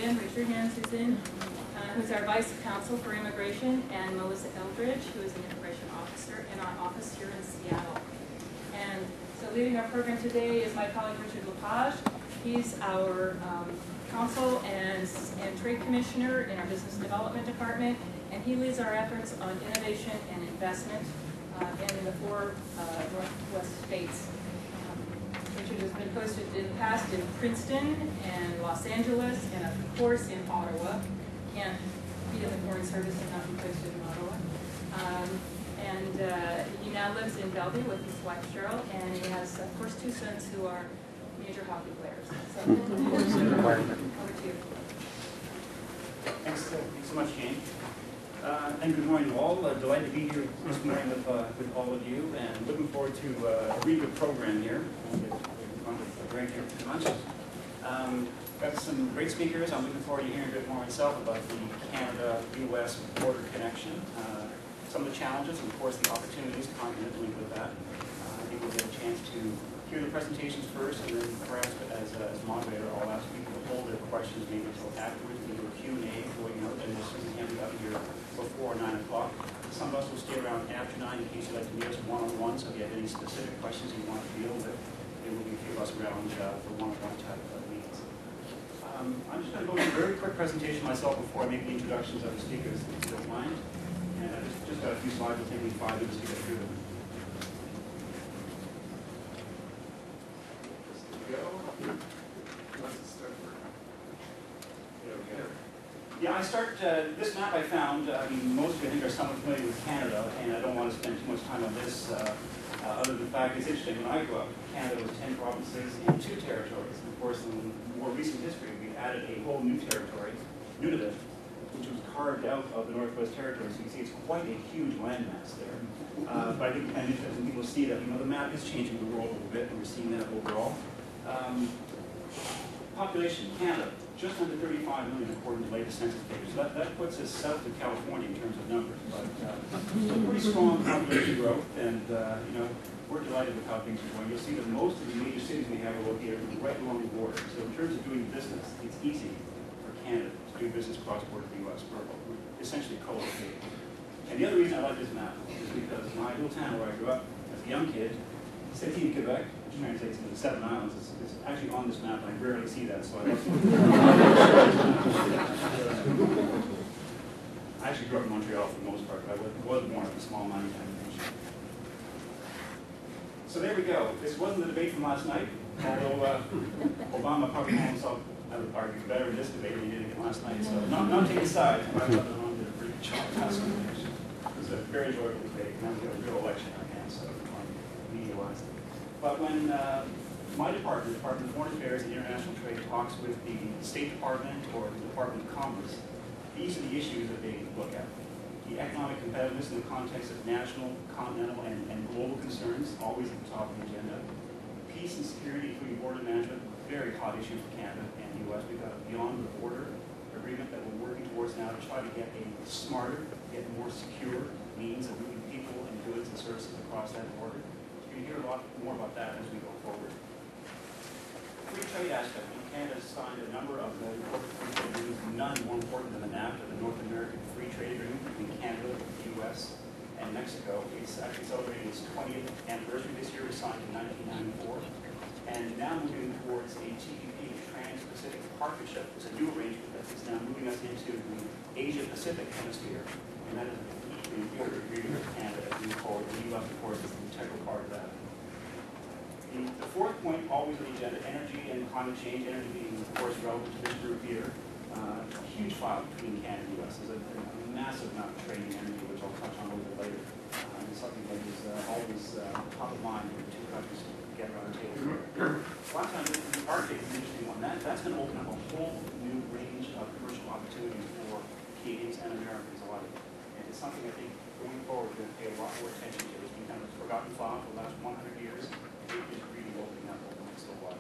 in, raise your hands, who's in, who's our Vice Counsel for Immigration, and Melissa Eldridge, who is an Immigration Officer in our office here in Seattle. And so leading our program today is my colleague Richard Lepage. He's our Counsel and Trade Commissioner in our Business Development Department, and he leads our efforts on innovation and investment in the 4 Northwest states. Richard has been posted in the past in Princeton and Los Angeles, and of course in Ottawa. Can't be in the Foreign Service and not be posted in Ottawa. He now lives in Bellevue with his wife Cheryl, and he has, of course, 2 sons who are major hockey players. So, over to you. Thanks so much, Jane. And good morning, all. Delighted to be here this morning with all of you, and looking forward to a really good program here. Great here for lunch. Got some great speakers. I'm looking forward to hearing a bit more myself about the Canada-U.S. border connection, some of the challenges, and of course the opportunities concomitantly with that. I think we'll get a chance to hear the presentations first, and then perhaps as moderator, I'll ask people to hold their questions maybe until afterwards. We do a Q&A going out, and we'll certainly have you out here before 9 o'clock. Some of us will stay around after 9 in case you'd like to meet us one-on-one, so if you have any specific questions you want to deal with, there will be a few of us around for one-on-one type of meetings. I'm just going to go through a very quick presentation myself before I make the introductions of the speakers, if you don't mind. And I just got a few slides. It'll take me 5 minutes to get through them. Yeah, I start, this map I found, I mean, most of you I think are somewhat familiar with Canada, and I don't want to spend too much time on this, other than the fact it's interesting. When I grew up, Canada was 10 provinces and 2 territories. And of course, in more recent history, we added a whole new territory, Nunavut, which was carved out of the Northwest Territory. So you can see it's quite a huge landmass there. But I think it's kind of interesting people see that, you know, the map is changing the world a little bit, and we're seeing that overall. Population, Canada, just under 35 million according to the latest census figures. So that puts us south of California in terms of numbers. But pretty strong population growth, and you know, we're delighted with how things are going. You'll see that most of the major cities we have are located right along the border. So in terms of doing business, it's easy for Canada to do business cross-border to the U.S. We're essentially co-located. And the other reason I like this map is because my little town where I grew up as a young kid, Sept-Îles, Quebec, which translates into the 7 Islands, is actually on this map, and I rarely see that, so I love it. I actually grew up in Montreal for the most part, but I wasn't born in a small mining town. So there we go. This wasn't the debate from last night, although Obama probably called himself, I would argue, better in this debate than he did last night. So not taking sides, but I thought the wrong did a pretty good job last night. It was a very enjoyable debate. Now we have a real election in our hands, so media-wise. But when my department, Department of Foreign Affairs and International Trade, talks with the State Department or the Department of Commerce, these are the issues that they look at. The economic competitiveness in the context of national, continental, and global concerns, always at the top of the agenda. Peace and security, including border management, very hot issue for Canada and the U.S. We've got a beyond the border agreement that we're working towards now to try to get a smarter, get more secure means of moving people and goods and services across that border. You can hear a lot more about that as we go forward. Free trade aspect. Canada has signed a number of important free trade agreements, none more important than the NAFTA, the North American Free Trade Agreement between Canada, the U.S., and Mexico. It's actually celebrating its 20th anniversary this year. It was signed in 1994. And now moving towards a TPP, Trans-Pacific Partnership. It's a new arrangement that is now moving us into the Asia-Pacific hemisphere. And that is a hugely important agreement for Canada as we move forward. The U.S., of course, is an integral part of that. The 4th point, always on the agenda, energy and climate change. Energy being, of course, relevant to this group here. A huge file between Canada and the U.S. There's a massive amount of trade in energy, which I'll touch on a little bit later. It's something that is always top of mind when the 2 countries get around the table. Last time, the Arctic is an interesting one. That's going to open up a whole new range of commercial opportunities for Canadians and Americans alike. And it's something I think going forward we're going to pay a lot more attention to. It's been kind of a forgotten file for the last 100 years. It is really opening up over the next little while.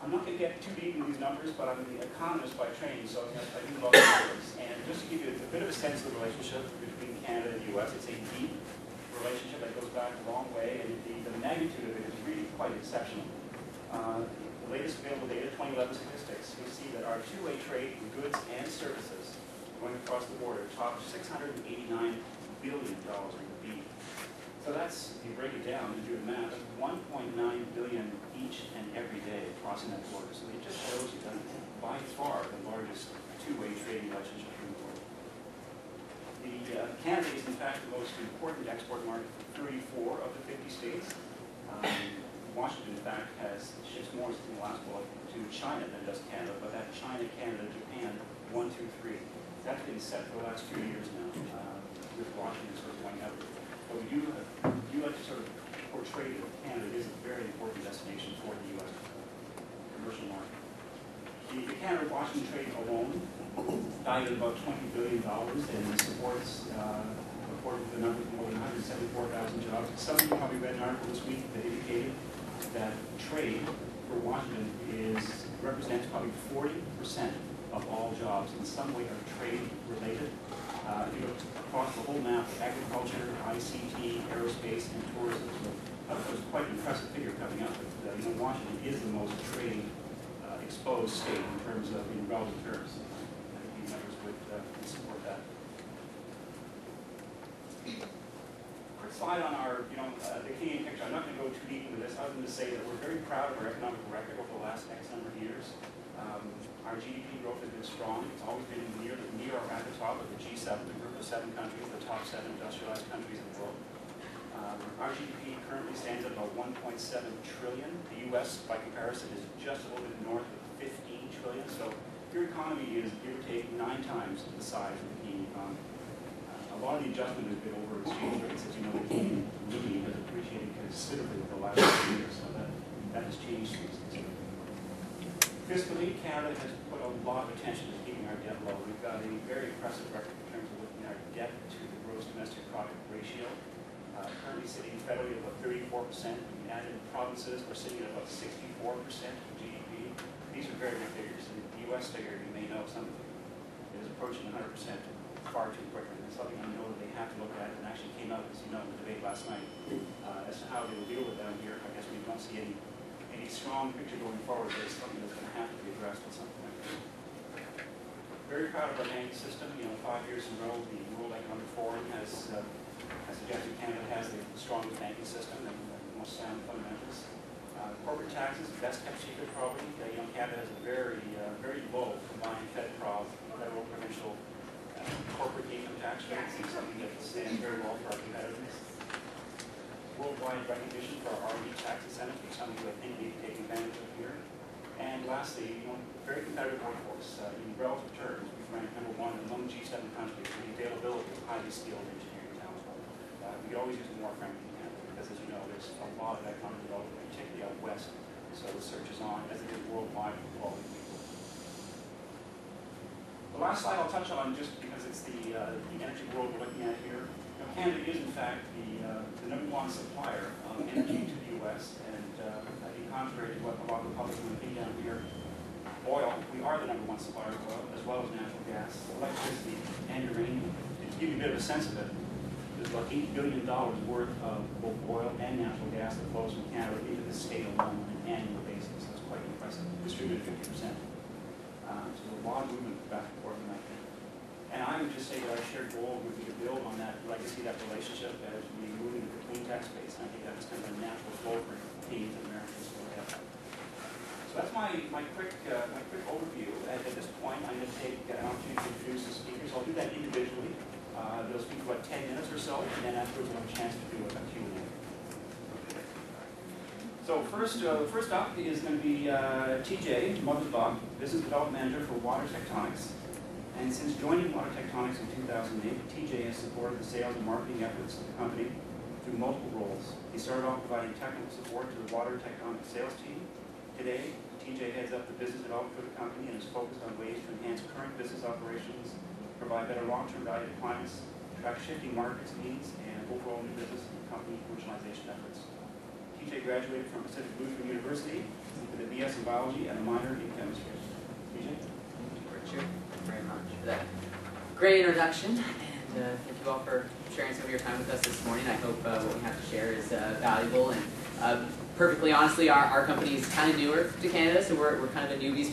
I'm not going to get too deep in these numbers, but I'm an economist by training, so I do love numbers. And just to give you a bit of a sense of the relationship between Canada and the U.S., it's a deep relationship that goes back a long way, and the magnitude of it is really quite exceptional. the latest available data, 2011 statistics, you see that our two-way trade in goods and services going across the border topped $689 billion in the beat. So that's, if you break it down and do the math, that's 1.9 billion each and every day crossing that border. So it just shows you that by far the largest two-way trading relationship in the world. Canada is in fact the most important export market for 34 of the 50 states. Washington, in fact, ships more in the last bullet to China than does Canada, but that China, Canada, Japan, 1, 2, 3. That's been set for the last few years now, with Washington sort of going up. But we do like to sort of portray that Canada is a very important destination for the U.S. commercial market. The Canada-Washington trade alone valued at about $20 billion and supports, according to the numbers, more than 174,000 jobs. Some of you probably read an article this week that indicated that trade for Washington represents probably 40% of all jobs in some way are trade related. If you look across the whole map, agriculture, ICT, aerospace, and tourism. So that was quite an impressive figure coming up. But, Washington is the most trade exposed state in terms of, in relative terms. I think these numbers would support that. Quick slide on our, the Canadian picture. I'm not going to go too deep into this, other than to say that we're very proud of our economic record over the last X number of years. Our GDP growth has been strong. It's always been near or at the top of the G7, the group of 7 countries, the top 7 industrialized countries in the world. Our GDP currently stands at about 1.7 trillion. The U.S., by comparison, is just a little bit north of 15 trillion. So your economy is, give or take, 9 times the size of the Canadian economy. A lot of the adjustment has been over exchange rates. As you know, the Canadian rupee has appreciated considerably over the last few years, so that has changed considerably. Fiscally, Canada has put a lot of attention to keeping our debt low. We've got a very impressive record in terms of looking at our debt to the gross domestic product ratio. Currently sitting federally at about 34%. We added in provinces, we're sitting at about 64% of GDP. These are very good figures. And the U.S. figure, you may know, some is approaching 100% far too quickly. It's something I know that they have to look at, and actually came out, as you know, in the debate last night, as to how they will deal with down here. I guess we don't see any strong picture going forward, but it's something that's going to have to be addressed at some point. Very proud of our banking system. 5 years in a row, the World Economic Forum has suggested Canada has the strongest banking system and the most sound fundamentals. Corporate taxes, best kept secret probably. Canada has a very low combined federal, provincial corporate income tax rates. It's something that stands very well for our competitiveness. Worldwide recognition for our R&D tax incentives, which is something that I think we need to take advantage of here. And lastly, very competitive workforce. In relative terms, we rank #1 among G7 countries for the availability of highly skilled engineering talent. We could always use more, frankly, in Canada, because as you know, there's a lot of economic development, particularly out west. So the search is on, as it is worldwide, for quality people. The last slide I'll touch on, just because it's the energy world we're looking at here. Canada is, in fact, the #1 supplier of energy to the U.S., and I think contrary to what a lot of the public would think down here, oil, we are the #1 supplier of oil, as well as natural gas, electricity, and uranium. To give you a bit of a sense of it, there's about $8 billion worth of both oil and natural gas that flows from Canada into the state alone on an annual basis. So it's quite impressive, distributed 50%. So there's a lot of movement back and forth in that thing. And I would just say that our shared goal would be to build on that legacy, that relationship, as we move into the clean tech space. And I think that's kind of a natural flow for Canadians and Americans to have. So that's my quick overview. At this point, I'm going to take an opportunity to introduce the speakers. I'll do that individually. They'll speak for about 10 minutes or so, and then afterwards we'll have a chance to do a Q&A. So first up is going to be TJ Mothersbaugh, Business Development Manager for Water Tectonics. And since joining Water Tectonics in 2008, TJ has supported the sales and marketing efforts of the company through multiple roles. He started off providing technical support to the Water Tectonics sales team. Today, TJ heads up the business development for the company and is focused on ways to enhance current business operations, provide better long-term value to clients, track shifting markets needs, and overall new business and company commercialization efforts. TJ graduated from Pacific Lutheran University with a BS in biology and a minor in chemistry. TJ? Richard, thank you very much for that great introduction, and thank you all for sharing some of your time with us this morning. I hope what we have to share is valuable. And perfectly honestly, our company is kind of newer to Canada, so we're kind of a newbie's